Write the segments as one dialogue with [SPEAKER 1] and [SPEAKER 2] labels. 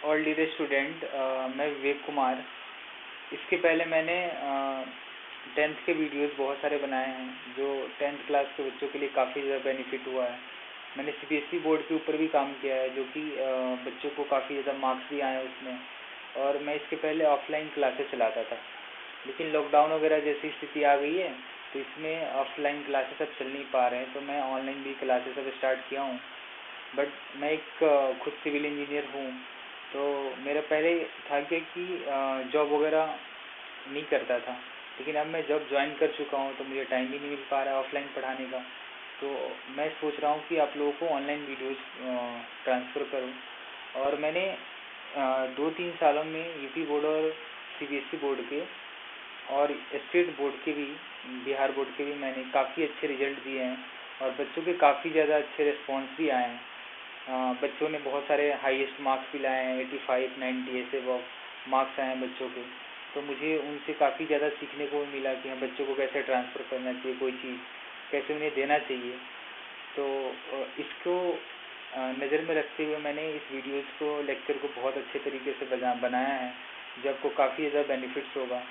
[SPEAKER 1] All dear student, मैं विवेक कुमार। इसके पहले मैंने 10th के वीडियोस बहुत सारे बनाए हैं जो 10th क्लास के बच्चों के लिए काफ़ी ज़्यादा बेनिफिट हुआ है। मैंने सीबीएसई बोर्ड के ऊपर भी काम किया है जो कि बच्चों को काफ़ी ज़्यादा मार्क्स भी आए हैं उसमें। और मैं इसके पहले ऑफलाइन क्लासेस चलाता था, लेकिन लॉकडाउन वगैरह जैसी स्थिति आ गई है तो इसमें ऑफलाइन क्लासेस अब चल नहीं पा रहे हैं, तो मैं ऑनलाइन भी क्लासेस अब स्टार्ट किया हूँ। बट मैं एक खुद सिविल इंजीनियर हूँ, तो मेरा पहले था कि जॉब वगैरह नहीं करता था, लेकिन अब मैं जॉब ज्वाइन कर चुका हूँ तो मुझे टाइम भी नहीं मिल पा रहा है ऑफलाइन पढ़ाने का। तो मैं सोच रहा हूँ कि आप लोगों को ऑनलाइन वीडियोस ट्रांसफ़र करूँ। और मैंने 2-3 सालों में यूपी बोर्ड और सीबीएसई बोर्ड के और स्टेट बोर्ड के भी, बिहार बोर्ड के भी मैंने काफ़ी अच्छे रिजल्ट दिए हैं और बच्चों के काफ़ी ज़्यादा अच्छे रिस्पॉन्स भी आए हैं। बच्चों ने बहुत सारे हाईएस्ट मार्क्स भी लाए हैं, 85, 90 ऐसे मार्क्स आए हैं बच्चों के। तो मुझे उनसे काफ़ी ज़्यादा सीखने को मिला कि हाँ, बच्चों को कैसे ट्रांसफ़र करना चाहिए, कोई चीज़ कैसे उन्हें देना चाहिए। तो इसको नज़र में रखते हुए मैंने इस वीडियोस को, लेक्चर को बहुत अच्छे तरीके से बनाया है जो आपको काफ़ी ज़्यादा बेनिफिट्स होगा।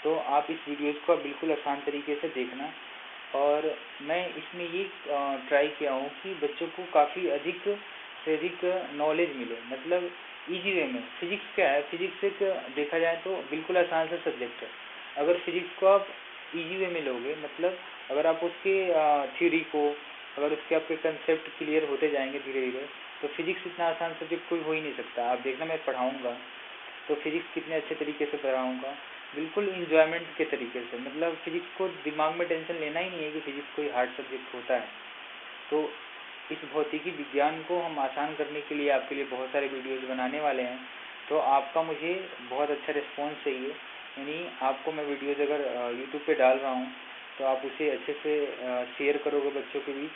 [SPEAKER 1] तो आप इस वीडियोस को बिल्कुल आसान तरीके से देखना। और मैं इसमें ये ट्राई किया हूँ कि बच्चों को काफ़ी अधिक से अधिक नॉलेज मिले, मतलब इजी वे में। फिजिक्स क्या है, फिजिक्स एक देखा जाए तो बिल्कुल आसान सा सब्जेक्ट है। अगर फिजिक्स को आप इजी वे में लोगे, मतलब अगर आप उसके थ्योरी को, अगर उसके आपके कंसेप्ट क्लियर होते जाएंगे धीरे धीरे, तो फिजिक्स इतना आसान सब्जेक्ट कोई हो ही नहीं सकता। आप देखना मैं पढ़ाऊँगा तो फिजिक्स कितने अच्छे तरीके से पढ़ाऊँगा, बिल्कुल इंजॉयमेंट के तरीके से। मतलब फिजिक्स को दिमाग में टेंशन लेना ही नहीं है कि फिजिक्स कोई हार्ड सब्जेक्ट होता है। तो इस भौतिकी विज्ञान को हम आसान करने के लिए आपके लिए बहुत सारे वीडियोस बनाने वाले हैं। तो आपका मुझे बहुत अच्छा रिस्पॉन्स चाहिए, यानी आपको मैं वीडियोस अगर यूट्यूब पे डाल रहा हूँ तो आप उसे अच्छे से शेयर करोगे बच्चों के बीच,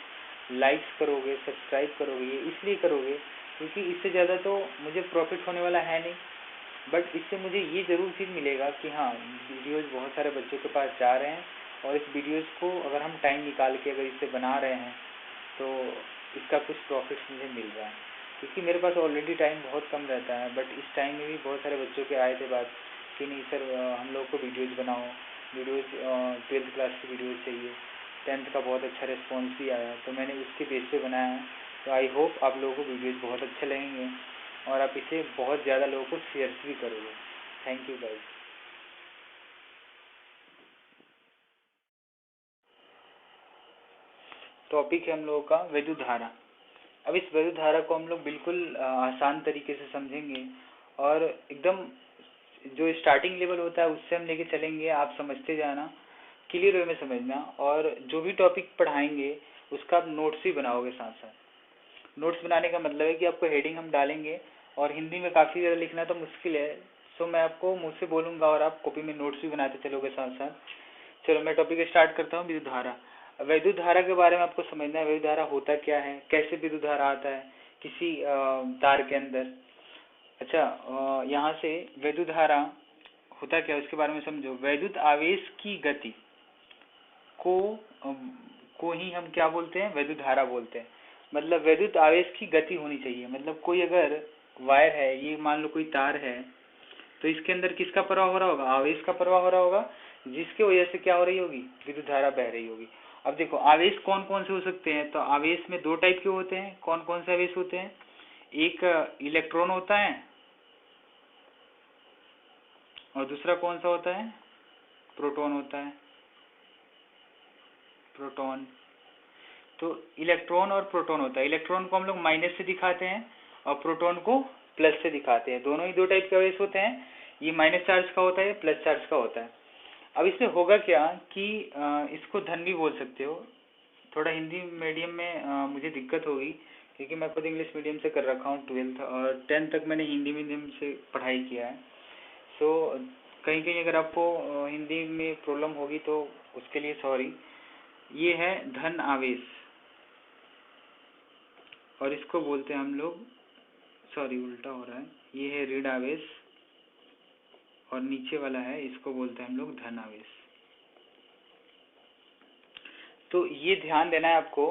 [SPEAKER 1] लाइक्स करोगे, सब्सक्राइब करोगे। ये इसलिए करोगे क्योंकि इससे ज़्यादा तो मुझे प्रॉफिट होने वाला है नहीं, बट इससे मुझे ये ज़रूर चीज़ मिलेगा कि हाँ, वीडियोस बहुत सारे बच्चों के पास जा रहे हैं और इस वीडियोस को अगर हम टाइम निकाल के अगर इसे बना रहे हैं तो इसका कुछ प्रॉफिट मुझे मिल रहा है। क्योंकि मेरे पास ऑलरेडी टाइम बहुत कम रहता है, बट इस टाइम में भी बहुत सारे बच्चों के आए थे बात कि नहीं सर, हम लोग को वीडियोज़ बनाओ, वीडियोज़ 12th क्लास की वीडियोज़ चाहिए। 10th का बहुत अच्छा रिस्पॉन्स भी आया तो मैंने उसके बेस पे बनाया है। तो आई होप आप लोगों को वीडियोज़ बहुत अच्छे लगेंगे और आप इसे बहुत ज़्यादा लोगों को शेयर भी करोगे। Thank you guys. टॉपिक है हम लोगों का विद्युत धारा। अब इस विद्युत धारा को हम लोग बिल्कुल आसान तरीके से समझेंगे और एकदम जो स्टार्टिंग लेवल होता है उससे हम लेके चलेंगे। आप समझते जाना, क्लियर वे में समझना, और जो भी टॉपिक पढ़ाएंगे उसका आप नोट्स भी बनाओगे साथ साथ। नोट्स बनाने का मतलब है कि आपको हेडिंग हम डालेंगे और हिंदी में काफ़ी ज़्यादा लिखना तो मुश्किल है, सो मैं आपको मुझसे बोलूँगा और आप कॉपी में नोट्स भी बनाते चलोगे साथ साथ। चलो मैं टॉपिक स्टार्ट करता हूँ, विद्युत धारा। विद्युत धारा के बारे में आपको समझना है, विद्युत धारा होता क्या है, कैसे विद्युत धारा आता है किसी तार के अंदर। अच्छा, यहाँ से विद्युत धारा होता क्या है उसके बारे में समझो। वैद्युत आवेश की गति को को ही हम क्या बोलते हैं, वैद्युत धारा बोलते हैं। मतलब वैद्युत आवेश की गति होनी चाहिए। मतलब कोई अगर वायर है, ये मान लो कोई तार है, तो इसके अंदर किसका प्रवाह हो रहा होगा, आवेश का प्रवाह हो रहा होगा, जिसके वजह से क्या हो रही होगी, विद्युत धारा बह रही होगी। अब देखो आवेश कौन कौन से हो सकते हैं, तो आवेश में दो टाइप के होते हैं। कौन कौन से आवेश होते हैं, एक इलेक्ट्रॉन होता है और दूसरा कौन सा होता है, प्रोटॉन होता है। प्रोटॉन, तो इलेक्ट्रॉन और प्रोटॉन होता है। इलेक्ट्रॉन को हम लोग माइनस से दिखाते हैं और प्रोटॉन को प्लस से दिखाते हैं। दोनों ही दो टाइप के आवेश होते हैं, ये माइनस चार्ज का होता है, प्लस चार्ज का होता है। अब इसमें होगा क्या कि इसको धन भी बोल सकते हो। थोड़ा हिंदी मीडियम में मुझे दिक्कत होगी क्योंकि मैं खुद इंग्लिश मीडियम से कर रखा हूँ 12th और 10th तक मैंने हिंदी मीडियम से पढ़ाई किया है। सो कहीं कहीं अगर आपको हिंदी में प्रॉब्लम होगी तो उसके लिए सॉरी। ये है धन आवेश और इसको बोलते हैं हम लोग, सॉरी उल्टा हो रहा है, ये है ऋण आवेश और नीचे वाला है इसको बोलते हैं हम लोग धन आवेश। तो ये ध्यान देना है आपको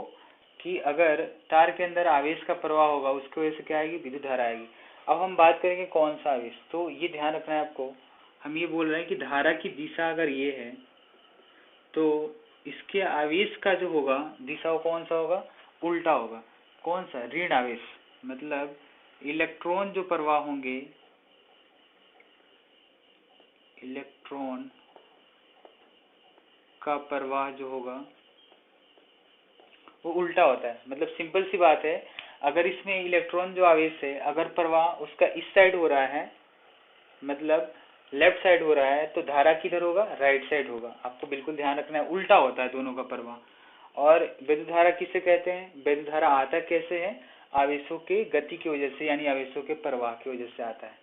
[SPEAKER 1] कि अगर तार के अंदर आवेश का प्रवाह होगा उसकी वजह से क्या आएगी, विद्युत धारा आएगी। अब हम बात करेंगे कौन सा आवेश। तो ये ध्यान रखना है आपको, हम ये बोल रहे हैं कि धारा की दिशा अगर ये है तो इसके आवेश का जो होगा दिशा वो कौन सा होगा, उल्टा होगा। कौन सा, ऋण आवेश। मतलब इलेक्ट्रॉन जो प्रवाह होंगे, इलेक्ट्रॉन का प्रवाह जो होगा वो उल्टा होता है। मतलब सिंपल सी बात है, अगर इसमें इलेक्ट्रॉन जो आवेश है अगर प्रवाह उसका इस साइड हो रहा है, मतलब लेफ्ट साइड हो रहा है, तो धारा किधर होगा, राइट साइड होगा। आपको बिल्कुल ध्यान रखना है, उल्टा होता है दोनों का प्रवाह। और वैद्युत धारा किसे कहते हैं, वैद्युत धारा आता कैसे है, आवेशों के गति की वजह से, यानी आवेशों के प्रवाह की वजह से आता है।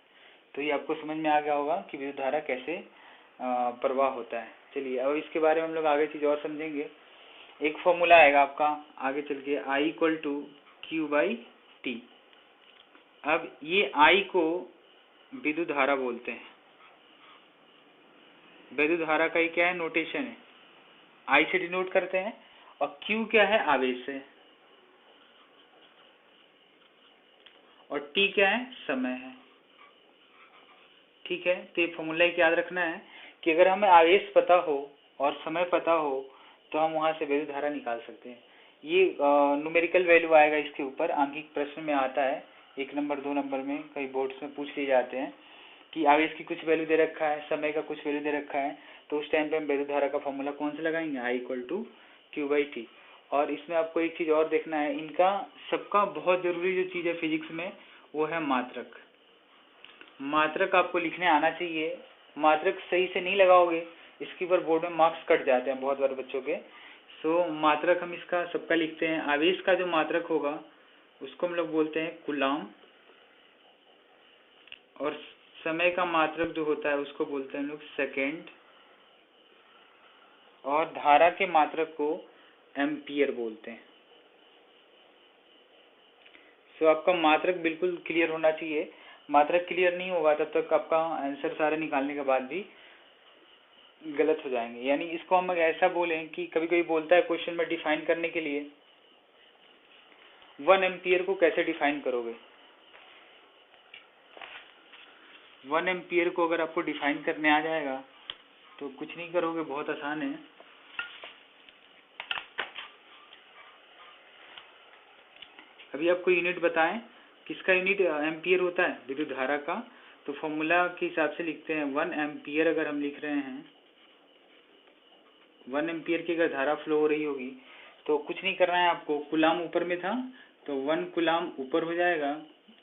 [SPEAKER 1] तो ये आपको समझ में आ गया होगा कि विद्युत धारा कैसे प्रवाह होता है। चलिए अब इसके बारे में हम लोग आगे चीज और समझेंगे। एक फॉर्मूला आएगा आपका आगे चल के, I equal to Q by T. अब ये I को विद्युत धारा बोलते हैं। विद्युत धारा का ही क्या है, नोटेशन है, I से डिनोट करते हैं, और Q क्या है, आवेश है, और T क्या है, समय है। ठीक है, तो ये फॉर्मूला याद रखना है कि अगर हमें आवेश पता हो और समय पता हो तो हम वहां से विद्युत धारा निकाल सकते हैं। ये न्यूमेरिकल वैल्यू आएगा इसके ऊपर, आंकिक प्रश्न में आता है, 1 नंबर 2 नंबर में कई बोर्ड्स में पूछ लिए जाते हैं कि आवेश की कुछ वैल्यू दे रखा है, समय का कुछ वैल्यू दे रखा है, तो उस टाइम पे हम विद्युत धारा का फॉर्मूला कौन सा लगाएंगे, I equal to Q by T. और इसमें आपको एक चीज और देखना है, इनका सबका बहुत जरूरी जो चीज है फिजिक्स में वो है मात्रक। मात्रक आपको लिखने आना चाहिए। मात्रक सही से नहीं लगाओगे इसके ऊपर बोर्ड में मार्क्स कट जाते हैं बहुत बार बच्चों के। सो मात्रक हम इसका सबका लिखते हैं। आवेश का जो मात्रक होगा उसको हम लोग बोलते हैं कूलाम, और समय का मात्रक जो होता है उसको बोलते हैं हम लोग सेकेंड, और धारा के मात्रक को एम्पियर बोलते हैं। सो आपका मात्रक बिल्कुल क्लियर होना चाहिए। मात्रक क्लियर नहीं होगा तब तक आपका आंसर सारे निकालने के बाद भी गलत हो जाएंगे। यानी इसको हम ऐसा बोलें कि कभी कभी बोलता है क्वेश्चन में डिफाइन करने के लिए, 1 एम्पियर को कैसे डिफाइन करोगे। 1 एम्पियर को अगर आपको डिफाइन करने आ जाएगा तो कुछ नहीं करोगे, बहुत आसान है। अभी आपको यूनिट बताएं, किसका यूनिट एम्पियर होता है, विद्युत धारा का। तो फॉर्मूला के हिसाब से लिखते हैं 1 एम्पियर। अगर हम लिख रहे हैं 1 एम्पियर की अगर धारा फ्लो हो रही होगी तो कुछ नहीं करना है आपको, कूलाम ऊपर में था तो 1 कूलाम ऊपर हो जाएगा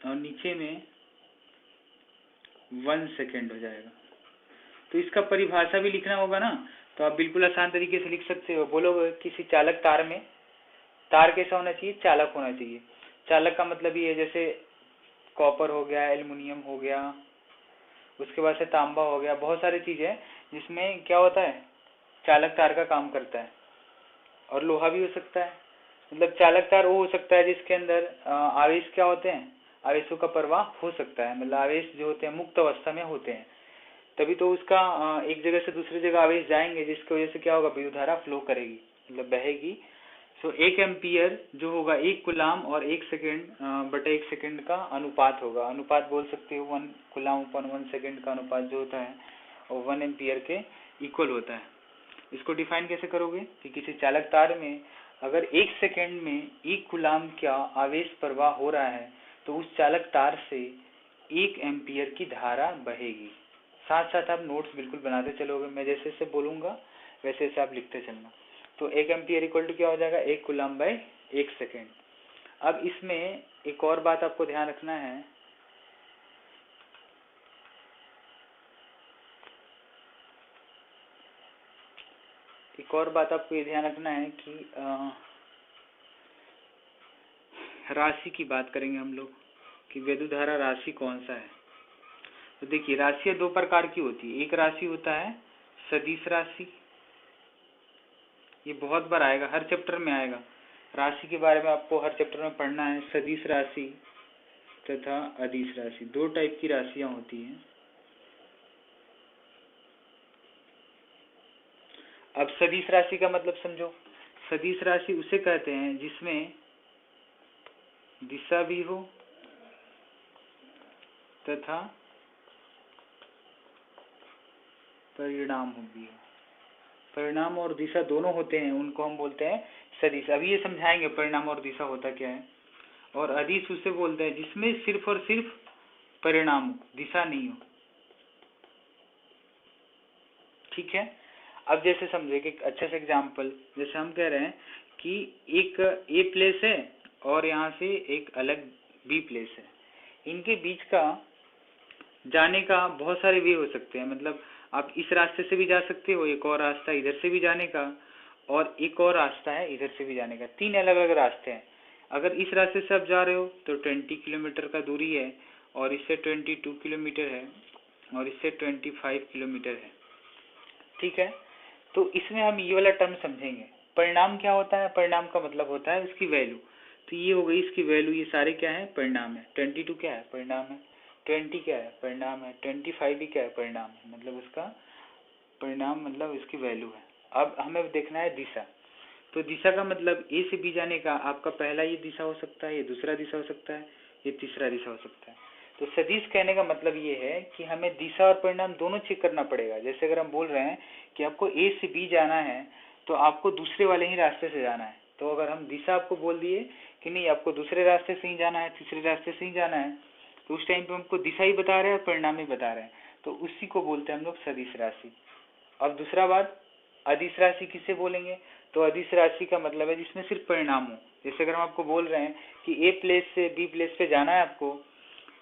[SPEAKER 1] और नीचे में 1 सेकेंड हो जाएगा। तो इसका परिभाषा भी लिखना होगा ना, तो आप बिल्कुल आसान तरीके से लिख सकते हो। बोलोगे किसी चालक तार में, तार कैसा होना चाहिए, चालक होना चाहिए। चालक का मतलब ये है जैसे कॉपर हो गया, एल्युमिनियम हो गया, उसके बाद से तांबा हो गया, बहुत सारी चीजें जिसमें क्या होता है, चालक तार का काम करता है। और लोहा भी हो सकता है। मतलब चालक तार वो हो सकता है जिसके अंदर आवेश क्या होते हैं, आवेशों का प्रवाह हो सकता है। मतलब आवेश जो होते हैं मुक्त अवस्था में होते हैं, तभी तो उसका एक जगह से दूसरी जगह आवेश जाएंगे, जिसकी वजह से क्या होगा, विद्युत धारा फ्लो करेगी, मतलब बहेगी। सो 1 एम्पियर जो होगा 1 कूलाम और 1 सेकेंड बटे 1 सेकेंड का अनुपात होगा। अनुपात बोल सकते हो 1 कूलाम अपन 1 सेकेंड का अनुपात जो होता है वो 1 एम्पियर के इक्वल होता है। इसको डिफाइन कैसे करोगे कि किसी चालक तार में अगर 1 सेकेंड में 1 कूलाम का आवेश प्रवाह हो रहा है तो उस चालक तार से 1 एम्पियर की धारा बहेगी। साथ साथ आप नोट्स बिल्कुल बनाते चलोगे, मैं जैसे जैसे बोलूंगा वैसे वैसे आप लिखते चलना। तो 1 एम्पियर इक्वल टू क्या हो जाएगा, 1 कूलाम बाय 1 सेकेंड। अब इसमें एक और बात आपको ध्यान रखना है, एक और बात आपको ये ध्यान रखना है कि राशि की बात करेंगे हम लोग कि विद्युत धारा राशि कौन सा है। तो देखिए राशियां 2 प्रकार की होती है। एक राशि होता है सदिश राशि, ये बहुत बार आएगा, हर चैप्टर में आएगा। राशि के बारे में आपको हर चैप्टर में पढ़ना है। सदिश राशि तथा अदिश राशि, 2 टाइप की राशियां होती हैं। अब सदिश राशि का मतलब समझो। सदिश राशि उसे कहते हैं जिसमें दिशा भी हो तथा परिणाम भी हो। परिणाम और दिशा दोनों होते हैं, उनको हम बोलते हैं सदिश। अभी ये समझाएंगे परिणाम और दिशा होता क्या है। और अदिश उसे बोलते हैं जिसमें सिर्फ और सिर्फ परिणाम हो, दिशा नहीं हो। ठीक है। अब जैसे समझे कि अच्छे से एग्जाम्पल, जैसे हम कह रहे हैं कि एक ए प्लेस है और यहाँ से एक अलग बी प्लेस है, इनके बीच का जाने का बहुत सारे वे हो सकते हैं। मतलब आप इस रास्ते से भी जा सकते हो, एक और रास्ता इधर से भी जाने का, और एक और रास्ता है इधर से भी जाने का। 3 अलग अलग रास्ते हैं। अगर इस रास्ते से आप जा रहे हो तो 20 किलोमीटर का दूरी है, और इससे 22 किलोमीटर है, और इससे 25 किलोमीटर है। ठीक है। तो इसमें हम ये वाला टर्म समझेंगे। परिणाम क्या होता है? परिणाम का मतलब होता है उसकी वैल्यू। तो ये हो गई इसकी वैल्यू, ये सारे क्या है? परिणाम है। 22 क्या है? परिणाम है। 20 क्या है? परिणाम है। 25 भी क्या है? परिणाम है। मतलब उसका परिणाम मतलब इसकी वैल्यू है। अब हमें देखना है दिशा। तो दिशा का मतलब ए से बी जाने का आपका पहला ये दिशा हो सकता है, ये दूसरा दिशा हो सकता है, ये तीसरा दिशा हो सकता है। तो सदिश कहने का मतलब ये है कि हमें दिशा और परिणाम दोनों चेक करना पड़ेगा। जैसे अगर हम बोल रहे हैं कि आपको ए से बी जाना है तो आपको दूसरे वाले ही रास्ते से जाना है। तो अगर हम दिशा आपको बोल दिए कि नहीं आपको दूसरे रास्ते से ही जाना है, तीसरे रास्ते से ही जाना है, तो उस टाइम पे हमको दिशा ही बता रहे हैं और परिणाम ही बता रहे हैं, तो उसी को बोलते हैं हम लोग सदिश राशि। अब दूसरा बात, अदिश राशि किसे बोलेंगे? तो अदिश राशि का मतलब है जिसमें सिर्फ परिणाम हो। जैसे अगर हम आपको बोल रहे हैं कि ए प्लेस से बी प्लेस पे जाना है आपको,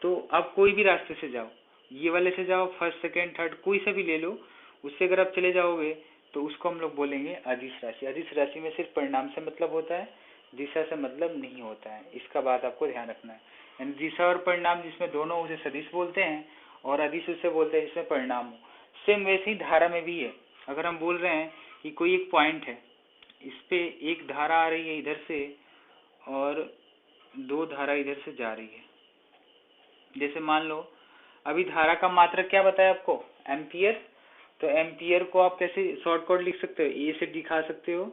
[SPEAKER 1] तो आप कोई भी रास्ते से जाओ, ये वाले से जाओ, फर्स्ट सेकेंड थर्ड कोई से भी ले लो, उससे अगर आप चले जाओगे तो उसको हम लोग बोलेंगे अदिश राशि। अदिश राशि में सिर्फ परिणाम से मतलब होता है, दिशा से मतलब नहीं होता है। इसका बात आपको ध्यान रखना है। यानी दिशा और परिणाम जिसमें दोनों, उसे सदिश बोलते हैं, और अदिश उसे बोलते हैं जिसमें परिणाम हो। सेम वैसे ही धारा में भी है। अगर हम बोल रहे हैं कि कोई एक पॉइंट है, इस पे एक धारा आ रही है इधर से और 2 धारा इधर से जा रही है। जैसे मान लो अभी धारा का मात्रक क्या बताया आपको? एम्पियर। तो एम्पियर को आप कैसे शॉर्टकट लिख सकते हो? ए से दिखा सकते हो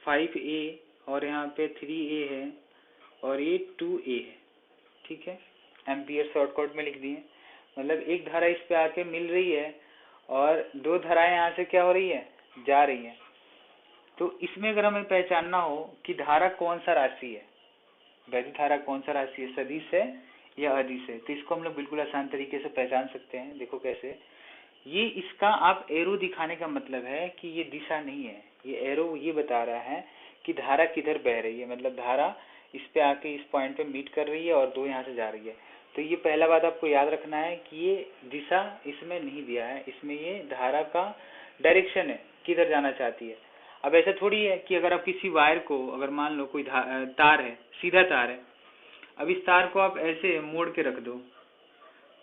[SPEAKER 1] 5A, और यहाँ पे 3A है, और ये 2A है। ठीक है। एम्पियर शॉर्टकट में लिख दिए। मतलब एक धारा इस पे आके मिल रही है और 2 धाराएं यहाँ से क्या हो रही है? जा रही है। तो इसमें अगर हमें पहचानना हो कि धारा कौन सा राशि है, वैद्युत धारा कौन सा राशि है, सदिश है या अदिश है, तो इसको हम लोग बिल्कुल आसान तरीके से पहचान सकते हैं। देखो कैसे, ये इसका आप एरो दिखाने का मतलब है कि ये दिशा नहीं है। ये एरो ये बता रहा है कि धारा किधर बह रही है। मतलब धारा इस पे आके इस पॉइंट पे मीट कर रही है और 2 यहाँ से जा रही है। तो ये पहला बात आपको याद रखना है कि ये दिशा इसमें नहीं दिया है, इसमें ये धारा का डायरेक्शन है, किधर जाना चाहती है। अब ऐसा थोड़ी है कि अगर आप किसी वायर को, अगर मान लो कोई तार है, सीधा तार है, अब इस तार को आप ऐसे मोड़ के रख दो,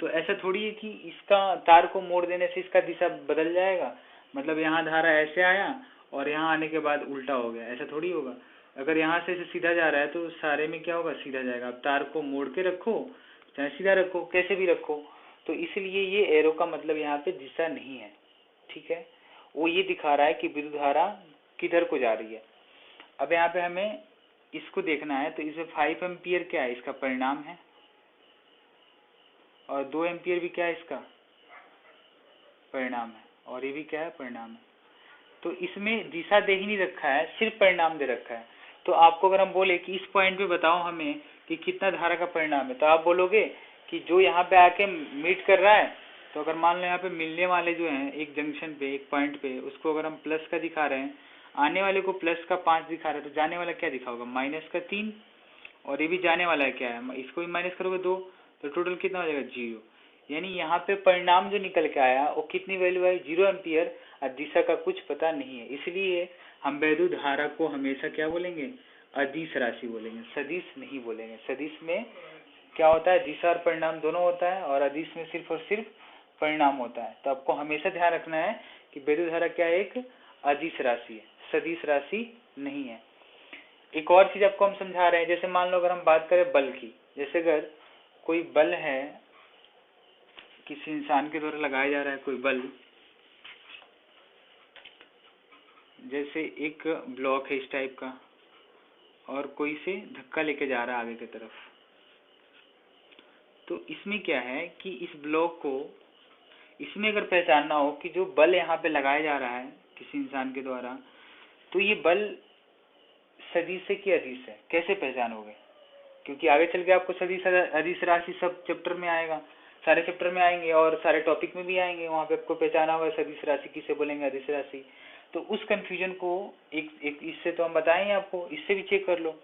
[SPEAKER 1] तो ऐसा थोड़ी है कि इसका तार को मोड़ देने से इसका दिशा बदल जाएगा। मतलब यहाँ धारा ऐसे आया और यहाँ आने के बाद उल्टा हो गया, ऐसा थोड़ी होगा। अगर यहाँ से सीधा जा रहा है तो सारे में क्या होगा? सीधा जाएगा। अब तार को मोड़ के रखो चाहे सीधा रखो, कैसे भी रखो, तो इसलिए ये एरो का मतलब यहाँ पे दिशा नहीं है। ठीक है। वो ये दिखा रहा है कि विद्युत धारा किधर को जा रही है। अब यहाँ पे हमें इसको देखना है, तो इसमें 5 एम्पियर क्या है? इसका परिणाम है, और 2 एम्पियर भी क्या है? इसका परिणाम है, और ये भी क्या है? परिणाम है। तो इसमें दिशा दे ही नहीं रखा है, सिर्फ परिणाम दे रखा है। तो आपको अगर हम बोले कि इस पॉइंट पे बताओ हमें कि कितना धारा का परिणाम है, तो आप बोलोगे कि जो यहाँ पे आके मीट कर रहा है, तो अगर मान लो यहाँ पे मिलने वाले जो हैं एक जंक्शन पे, एक पॉइंट पे, उसको अगर हम प्लस का दिखा रहे हैं, आने वाले को प्लस का 5 दिखा रहे हैं, तो जाने वाला क्या दिखा होगा? माइनस का 3। और ये भी जाने वाला है क्या है? इसको भी माइनस करोगे 2, तो टोटल कितना हो जाएगा? 0। यानी यहाँ पे परिणाम जो निकल के आया वो कितनी वैल्यू आई? 0 एम्पियर। और दिशा का कुछ पता नहीं है, इसलिए हम वैद्युत धारा को हमेशा क्या बोलेंगे? अदिश राशि बोलेंगे, सदिश नहीं बोलेंगे। सदिश में क्या होता है? दिशा और परिणाम दोनों होता है, और अदिश में सिर्फ और सिर्फ परिणाम होता है। तो आपको हमेशा ध्यान रखना है कि वैद्युत धारा क्या है? एक अदिश राशि है, सदिश राशि नहीं है। एक और चीज आपको हम समझा रहे हैं। जैसे मान लो अगर हम बात करें बल की, जैसे अगर कोई बल है, किसी इंसान के द्वारा लगाया जा रहा है कोई बल, जैसे एक ब्लॉक है इस टाइप का, और कोई से धक्का लेके जा रहा है आगे की तरफ, तो इसमें क्या है कि इस ब्लॉक को, इसमें अगर पहचानना हो कि जो बल यहाँ पे लगाया जा रहा है किसी इंसान के द्वारा, तो ये बल सदिश है कि अदिश है, कैसे पहचानोगे? क्योंकि आगे चल के आपको सदिश अदिश राशि सब चैप्टर में आएगा, सारे चैप्टर में आएंगे और सारे टॉपिक में भी आएंगे, वहाँ पे आपको पहचाना होगा सदिश राशि किसे बोलेंगे, अदिश राशि। तो उस कंफ्यूजन को एक इससे तो हम बताएंगे आपको, इससे भी चेक कर लो।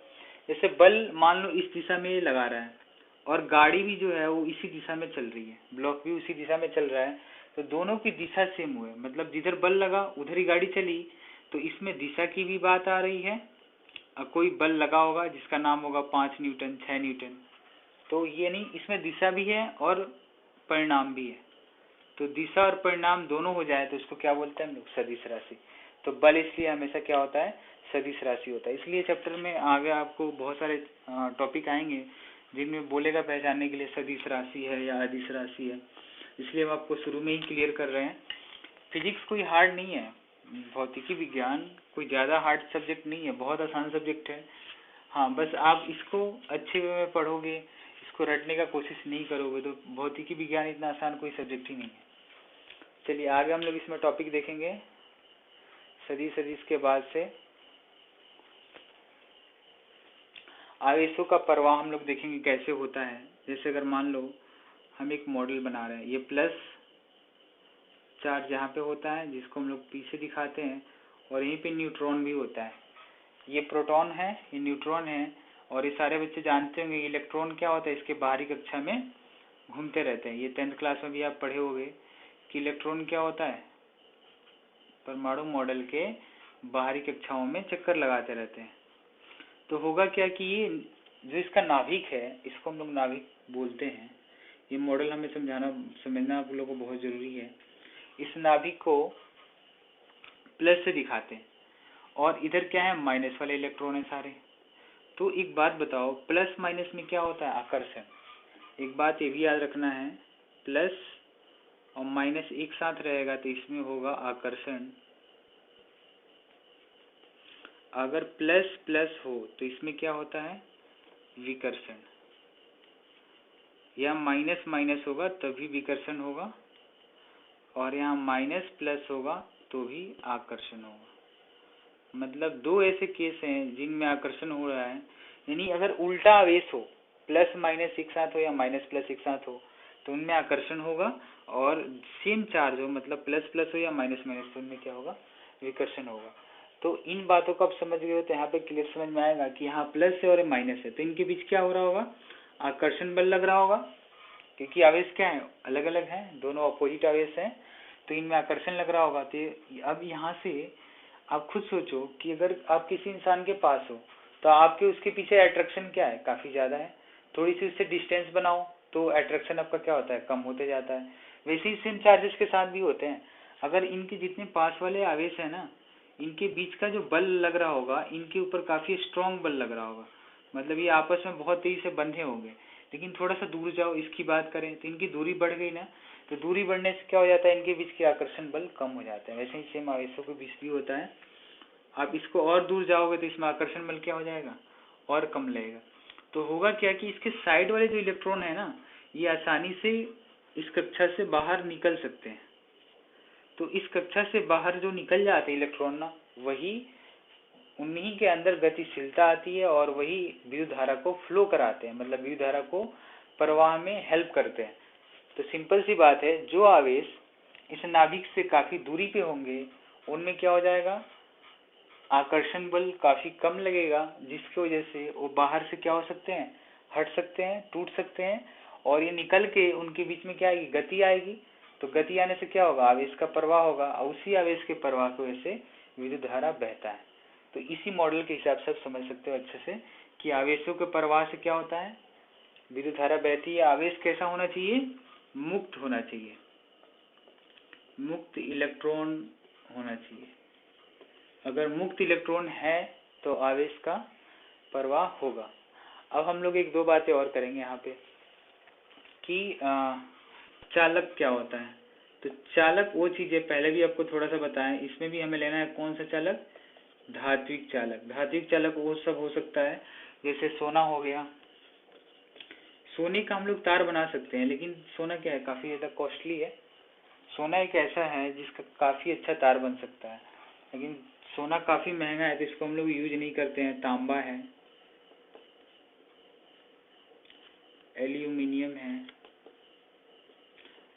[SPEAKER 1] जैसे बल मान लो इस दिशा में लगा रहा है और गाड़ी भी जो है वो इसी दिशा में चल रही है, ब्लॉक भी उसी दिशा में चल रहा है, तो दोनों की दिशा सेम हुए, मतलब जिधर बल लगा उधर ही गाड़ी चली। तो इसमें दिशा की भी बात आ रही है। कोई बल लगा होगा जिसका नाम होगा 5 न्यूटन, 6 न्यूटन, तो ये नहीं, इसमें दिशा भी है और परिणाम भी है। तो दिशा और परिणाम दोनों हो जाए तो इसको क्या बोलते हैं हम लोग? सदिश राशि। तो बल इसलिए हमेशा क्या होता है? सदिश राशि होता है। इसलिए चैप्टर में आगे आपको बहुत सारे टॉपिक आएंगे जिनमें बोलेगा पहचानने के लिए सदिश राशि है या अदिश राशि है, इसलिए हम आपको शुरू में ही क्लियर कर रहे हैं। फिजिक्स कोई हार्ड नहीं है, भौतिकी विज्ञान कोई ज़्यादा हार्ड सब्जेक्ट नहीं है, बहुत आसान सब्जेक्ट है। हाँ, बस आप इसको अच्छे वे में पढ़ोगे, इसको रटने का कोशिश नहीं करोगे तो भौतिकी विज्ञान इतना आसान कोई सब्जेक्ट ही नहीं है। चलिए आगे हम लोग इसमें टॉपिक देखेंगे सदिश अदिश के बाद से। आवेशों का प्रवाह हम लोग देखेंगे कैसे होता है। जैसे अगर मान लो हम एक मॉडल बना रहे हैं, ये प्लस चार्ज यहाँ पे होता है जिसको हम लोग पी से दिखाते हैं, और यहीं पे न्यूट्रॉन भी होता है। ये प्रोटॉन है, ये न्यूट्रॉन है, और ये सारे बच्चे जानते होंगे इलेक्ट्रॉन क्या होता है, इसके बाहरी कक्षा में घूमते रहते हैं। ये 10th क्लास में भी आप पढ़े होंगे कि इलेक्ट्रॉन क्या होता है, परमाणु मॉडल के बाहरी कक्षाओं में चक्कर लगाते रहते हैं। तो होगा क्या कि ये जो इसका नाभिक है, इसको हम लोग नाभिक बोलते हैं। ये मॉडल हमें समझना आप लोगों को बहुत जरूरी है। इस नाभिक को प्लस से दिखाते हैं और इधर क्या है, माइनस वाले इलेक्ट्रॉन है सारे। तो एक बात बताओ, प्लस माइनस में क्या होता है? आकर्षण। एक बात ये भी याद रखना है, प्लस और माइनस एक साथ रहेगा तो इसमें होगा आकर्षण। अगर प्लस प्लस हो तो इसमें क्या होता है? विकर्षण। या माइनस माइनस होगा तभी विकर्षण होगा, और यहाँ माइनस प्लस होगा तो भी आकर्षण होगा। मतलब दो ऐसे केस हैं जिनमें आकर्षण हो रहा है। यानी अगर उल्टा आवेश हो, प्लस माइनस एक साथ हो या माइनस प्लस एक साथ हो, तो उनमें आकर्षण होगा, और सेम चार्ज हो, मतलब प्लस प्लस हो या माइनस माइनस, तो उनमें क्या होगा? विकर्षण होगा। तो इन बातों को आप समझ गए हो तो यहाँ पे क्लियर समझ में आएगा कि यहाँ प्लस है और माइनस है, तो इनके बीच क्या हो रहा होगा? आकर्षण बल लग रहा होगा, क्योंकि आवेश क्या है? अलग अलग है, दोनों अपोजिट आवेश हैं, तो इनमें आकर्षण लग रहा होगा। तो अब यहाँ से आप खुद सोचो कि अगर आप किसी इंसान के पास हो तो आपके उसके पीछे अट्रैक्शन क्या है? काफी ज्यादा है। थोड़ी सी उससे डिस्टेंस बनाओ तो अट्रैक्शन आपका क्या होता है? कम होते जाता है। वैसे ही सेम चार्जेस के साथ भी होते हैं। अगर इनके जितने पास वाले आवेश है ना, इनके बीच का जो बल लग रहा होगा, इनके ऊपर काफी स्ट्रॉन्ग बल लग रहा होगा, मतलब ये आपस में बहुत तेजी से बंधे होंगे। लेकिन थोड़ा सा दूर जाओ, इसकी बात करें तो इनकी दूरी बढ़ गई ना, तो दूरी बढ़ने से क्या हो जाता है? इनके बीच के आकर्षण बल कम हो जाता है। वैसे ही सेम आवेशों के बीच भी होता है। आप इसको और दूर जाओगे तो इसमें आकर्षण बल क्या हो जाएगा? और कम लगेगा। तो होगा क्या कि इसके साइड वाले जो इलेक्ट्रॉन है ना, ये आसानी से इस कक्षा से बाहर निकल सकते हैं। तो इस कक्षा से बाहर जो निकल जाते हैं इलेक्ट्रॉन ना, वही उन्हीं के अंदर गतिशीलता आती है और वही विद्युत धारा को फ्लो कराते हैं, मतलब विद्युत धारा को प्रवाह में हेल्प करते हैं। तो सिंपल सी बात है, जो आवेश इस नाभिक से काफी दूरी पे होंगे उनमें क्या हो जाएगा? आकर्षण बल काफी कम लगेगा, जिसकी वजह से वो बाहर से क्या हो सकते हैं? हट सकते हैं, टूट सकते हैं, और ये निकल के उनके बीच में क्या आएगी? गति आएगी। तो गति आने से क्या होगा? आवेश का प्रवाह होगा, और उसी आवेश के प्रवाह की वजह से विद्युत धारा बहता है। तो इसी मॉडल के हिसाब से आप समझ सकते हो अच्छे से कि आवेशों के प्रवाह से क्या होता है? विद्युत धारा बहती है। आवेश कैसा होना चाहिए? मुक्त होना चाहिए, मुक्त इलेक्ट्रॉन होना चाहिए। अगर मुक्त इलेक्ट्रॉन है तो आवेश का प्रवाह होगा। अब हम लोग एक दो बातें और करेंगे यहाँ पे कि चालक क्या होता है। तो चालक वो चीज है, पहले भी आपको थोड़ा सा बताएं, इसमें भी हमें लेना है कौन सा चालक? धात्विक चालक। धात्विक चालक वो सब हो सकता है जैसे सोना हो गया, सोने का हम लोग तार बना सकते हैं, लेकिन सोना क्या है, काफ़ी ज़्यादा कॉस्टली है। सोना एक ऐसा है जिसका काफ़ी अच्छा तार बन सकता है, लेकिन सोना काफ़ी महंगा है तो इसको हम लोग यूज नहीं करते हैं। तांबा है, एल्यूमिनियम है,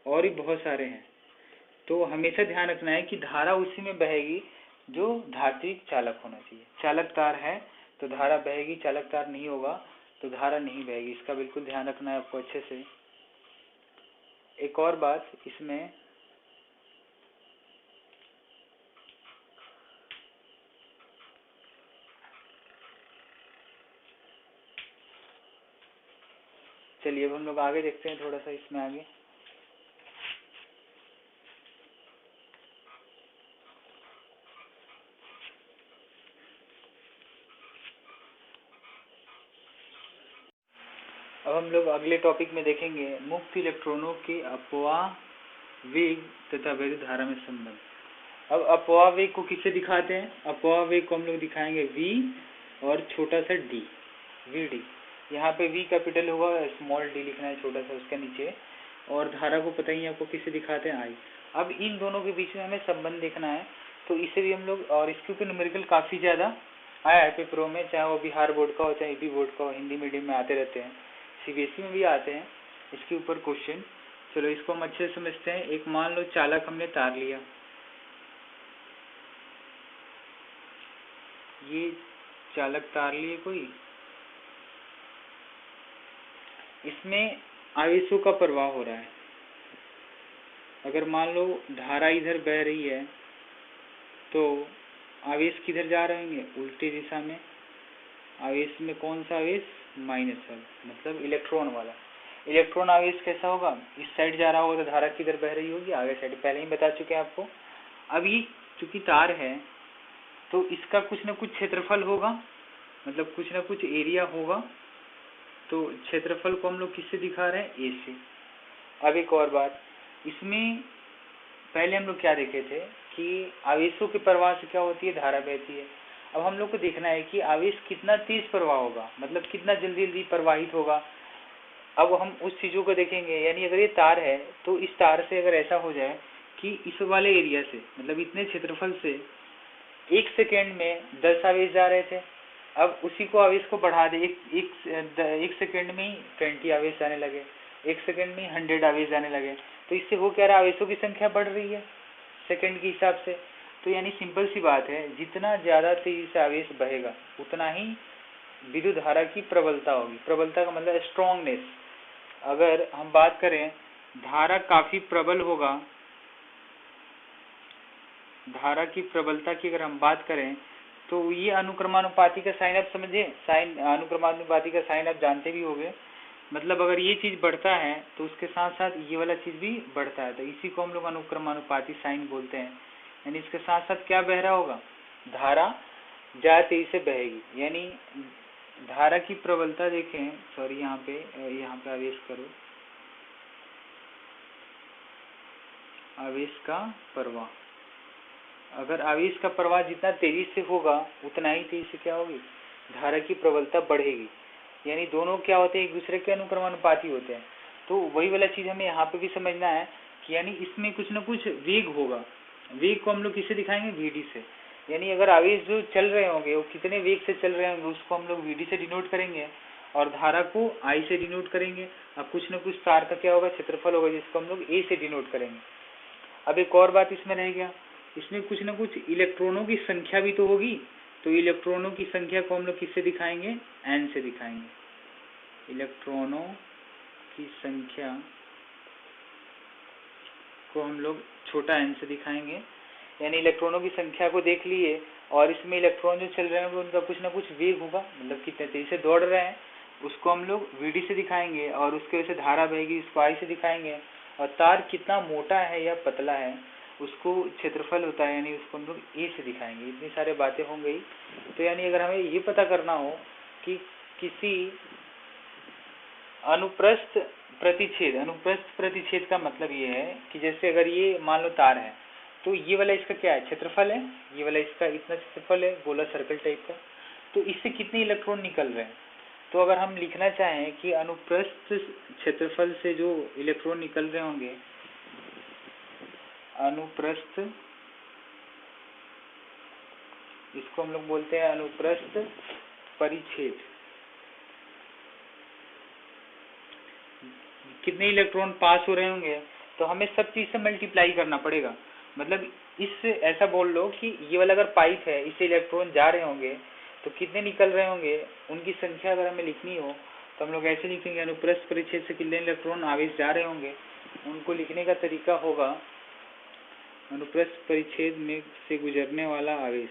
[SPEAKER 1] और भी बहुत सारे हैं। तो हमेशा ध्यान रखना है कि धारा उसी में बहेगी जो धात्विक चालक होना चाहिए। चालक तार है तो धारा बहेगी, चालक तार नहीं होगा तो धारा नहीं बहेगी। इसका बिल्कुल ध्यान रखना है आपको अच्छे से। एक और बात इसमें, चलिए अब हम लोग आगे देखते हैं थोड़ा सा इसमें आगे। अब हम लोग अगले टॉपिक में देखेंगे मुक्त इलेक्ट्रॉनों के अपवाह वेग तथा वैद्युत धारा में संबंध। अब अपवाह वेग को किससे दिखाते हैं? अपवाह वेग को हम लोग दिखाएंगे v और छोटा सा d, vd। यहाँ पे v कैपिटल होगा, स्मॉल d लिखना है छोटा सा उसके नीचे, और धारा को पता ही आपको किससे दिखाते हैं, i। अब इन दोनों के बीच में हमें संबंध देखना है, तो इसे भी हम लोग, और इसके ऊपर न्यूमेरिकल काफ़ी ज़्यादा आया है पेपरों में, चाहे वो बिहार बोर्ड का हो चाहे यूपी बोर्ड का हो, हिंदी मीडियम में आते रहते हैं, सीबीएसई में भी आते हैं इसके ऊपर क्वेश्चन। चलो इसको हम अच्छे से समझते हैं। एक मान लो चालक हमने तार लिया, ये चालक तार लिए कोई, इसमें आवेशों का प्रवाह हो रहा है। अगर मान लो धारा इधर बह रही है तो आवेश किधर जा रहे होंगे, उल्टी दिशा में। आवेश में कौन सा आवेश, माइनस वाला, मतलब इलेक्ट्रॉन वाला। इलेक्ट्रॉन आवेश कैसा होगा, इस साइड जा रहा होगा तो धारा किधर बह रही होगी, आगे साइड, पहले ही बता चुके हैं आपको। अब ये चूंकि तार है तो इसका कुछ न कुछ क्षेत्रफल होगा, मतलब कुछ न कुछ एरिया होगा, तो क्षेत्रफल को हम लोग किससे दिखा रहे हैं, ए से। अब एक और बात, इसमें पहले हम लोग क्या देखे थे कि आवेशों के प्रवाह से क्या होती है, धारा बहती है। अब हम लोग को देखना है कि आवेश कितना तेज प्रवाह होगा, मतलब कितना जल्दी जल्दी प्रवाहित होगा। अब हम उस चीज़ों को देखेंगे, यानी अगर ये तार है तो इस तार से अगर ऐसा हो जाए कि इस वाले एरिया से, मतलब इतने क्षेत्रफल से 1 सेकेंड में 10 आवेश जा रहे थे, अब उसी को आवेश को बढ़ा दे, एक सेकेंड में ही 20 आवेश जाने लगे, 1 सेकेंड में ही 100 आवेश जाने लगे। तो इससे हो क्या रहा, आवेशों की संख्या बढ़ रही है सेकेंड के हिसाब से। तो यानी सिंपल सी बात है, जितना ज़्यादा तेजी से आवेश बहेगा उतना ही विद्युत धारा की प्रबलता होगी। प्रबलता का मतलब स्ट्रॉन्गनेस। अगर हम बात करें धारा काफ़ी प्रबल होगा, धारा की प्रबलता की अगर हम बात करें तो ये अनुक्रमानुपाती का साइन आप समझे, साइन अनुक्रमानुपाती का साइन आप जानते भी होंगे। मतलब अगर ये चीज़ बढ़ता है तो उसके साथ साथ ये वाला चीज़ भी बढ़ता है, तो इसी को हम लोग अनुक्रमानुपाती साइन बोलते हैं। यानी इसके साथ साथ क्या बह रहा होगा, धारा ज़्यादा तेजी से बहेगी। यानी धारा की प्रबलता देखें, सॉरी यहाँ पे आवेश करो, आवेश का प्रवाह। अगर आवेश का प्रवाह जितना तेजी से होगा उतना ही तेजी से क्या होगी, धारा की प्रबलता बढ़ेगी। यानी दोनों क्या होते हैं, एक दूसरे के अनुक्रमानुपाती होते हैं। तो वही वाला चीज़ हमें यहाँ पे भी समझना है कि यानी इसमें कुछ न कुछ वेग होगा। वेग को हम लोग किससे दिखाएंगे, वीडी से। यानी अगर आवेश जो चल रहे होंगे वो कितने वेग से चल रहे होंगे उसको हम लोग वीडी से डिनोट करेंगे, और धारा को आई से डिनोट करेंगे। अब कुछ न कुछ तार का क्या होगा, क्षेत्रफल होगा, जिसको हम लोग ए से डिनोट करेंगे। अब एक और बात इसमें रह गया, इसमें कुछ न कुछ इलेक्ट्रॉनों की संख्या भी तो होगी, तो इलेक्ट्रॉनों की संख्या को हम लोग किससे दिखाएंगे, एन से दिखाएंगे। इलेक्ट्रॉनों की संख्या को हम लोग छोटा एन से दिखाएंगे। यानी इलेक्ट्रॉनों की संख्या को देख लिए, और इसमें इलेक्ट्रॉन जो चल रहे होंगे उनका कुछ न कुछ वेग होगा, मतलब कितने तेजी से दौड़ रहे हैं, उसको हम लोग वीडी से दिखाएंगे, और उसके वजह से धारा बहेगी उसको आई से दिखाएंगे। और तार कितना मोटा है या पतला है उसको क्षेत्रफल होता है, यानी उसको हम लोग ए से दिखाएंगे। इतनी सारी बातें हो गई। तो यानी अगर हमें ये पता करना हो कि किसी अनुप्रस्थ प्रतिच्छेद, अनुप्रस्थ प्रतिच्छेद का मतलब ये है कि जैसे अगर ये मान लो तार है तो ये वाला इसका क्या है, क्षेत्रफल है, ये वाला इसका इतना क्षेत्रफल है, गोला सर्कल टाइप का। तो इससे कितने इलेक्ट्रॉन निकल रहे हैं, तो अगर हम लिखना चाहें कि अनुप्रस्थ क्षेत्रफल से जो इलेक्ट्रॉन निकल रहे होंगे, अनुप्रस्थ, इसको हम लोग बोलते हैं अनुप्रस्थ परिच्छेद, कितने इलेक्ट्रॉन पास हो रहे होंगे, तो हमें सब चीज से मल्टीप्लाई करना पड़ेगा। मतलब इससे ऐसा बोल लो कि ये वाला अगर पाइप है, इससे इलेक्ट्रॉन जा रहे होंगे तो कितने निकल रहे होंगे, उनकी संख्या अगर हमें लिखनी हो तो हम लोग ऐसे लिखेंगे, अनुप्रस्थ परिच्छेद से कितने इलेक्ट्रॉन आवेश जा रहे होंगे, उनको लिखने का तरीका होगा अनुप्रस्थ परिच्छेद में से गुजरने वाला आवेश।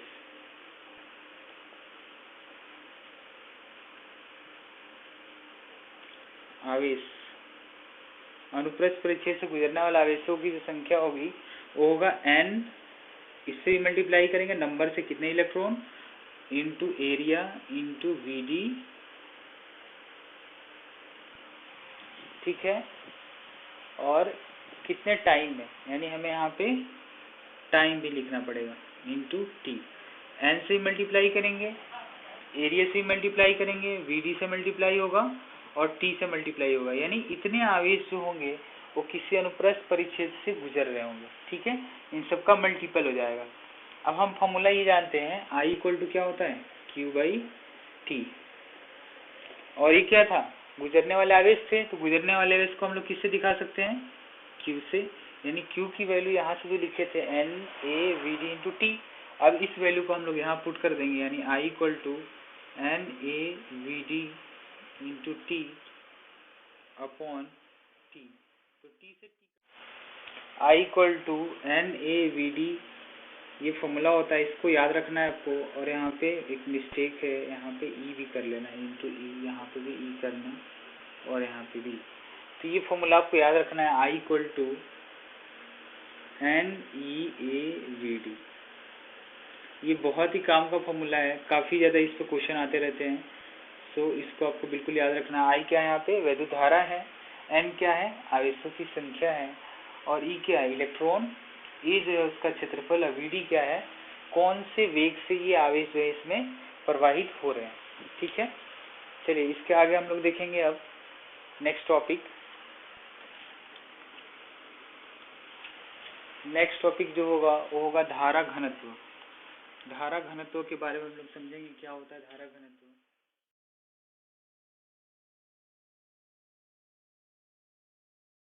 [SPEAKER 1] आवेश, अनुप्रस्थ परिच्छेद से गुजरने वाला आवेशों की जो संख्या होगी वो होगा n, इससे भी मल्टीप्लाई करेंगे नंबर से कितने electron into area into V D, ठीक है, और कितने टाइम में, यानी हमें यहाँ पे टाइम भी लिखना पड़ेगा इंटू टी। एन से मल्टीप्लाई करेंगे, एरिया से मल्टीप्लाई करेंगे, वीडी से मल्टीप्लाई होगा और टी से मल्टीप्लाई होगा, यानी इतने आवेश जो होंगे वो किसी अनुप्रस्थ परिच्छेद से गुजर रहे होंगे, ठीक है। इन सब का मल्टीपल हो जाएगा। अब हम फॉर्मूला ये जानते हैं, आई इक्वल टू क्या होता है, क्यू बाई टी। और ये क्या था, गुजरने वाले आवेश थे, तो गुजरने वाले आवेश को हम लोग किससे दिखा सकते हैं, क्यू से, यानी क्यू की वैल्यू यहाँ से जो लिखे थे N A V D into T, अब इस वैल्यू को हम लोग यहाँ पुट कर देंगे, यानी I equal to N A V D into T upon T. तो टी से T, I equal to N A V D, ये फॉर्मूला होता है, इसको याद रखना है आपको। और यहाँ पे एक मिस्टेक है, यहाँ पे ई भी कर लेना, इंटू ई, यहाँ पे भी ई करना और यहाँ पे भी। तो ये फॉर्मूला आपको याद रखना है, I equal to N E A V D. ये बहुत ही काम का फॉर्मूला है, काफ़ी ज़्यादा इस पर क्वेश्चन आते रहते हैं, तो इसको आपको बिल्कुल याद रखना है। आई क्या है यहाँ पे, वैद्युत धारा है, एन क्या है, आवेशों की संख्या है, और ई क्या है, इलेक्ट्रॉन, ये जो है उसका क्षेत्रफल, वीडी क्या है, कौन से वेग से ये आवेश जो है इसमें प्रवाहित हो रहे हैं, ठीक है। चलिए इसके आगे हम लोग देखेंगे अब नेक्स्ट टॉपिक। नेक्स्ट टॉपिक जो होगा वो होगा धारा घनत्व। धारा घनत्व के बारे में हम लोग समझेंगे क्या होता है धारा घनत्व।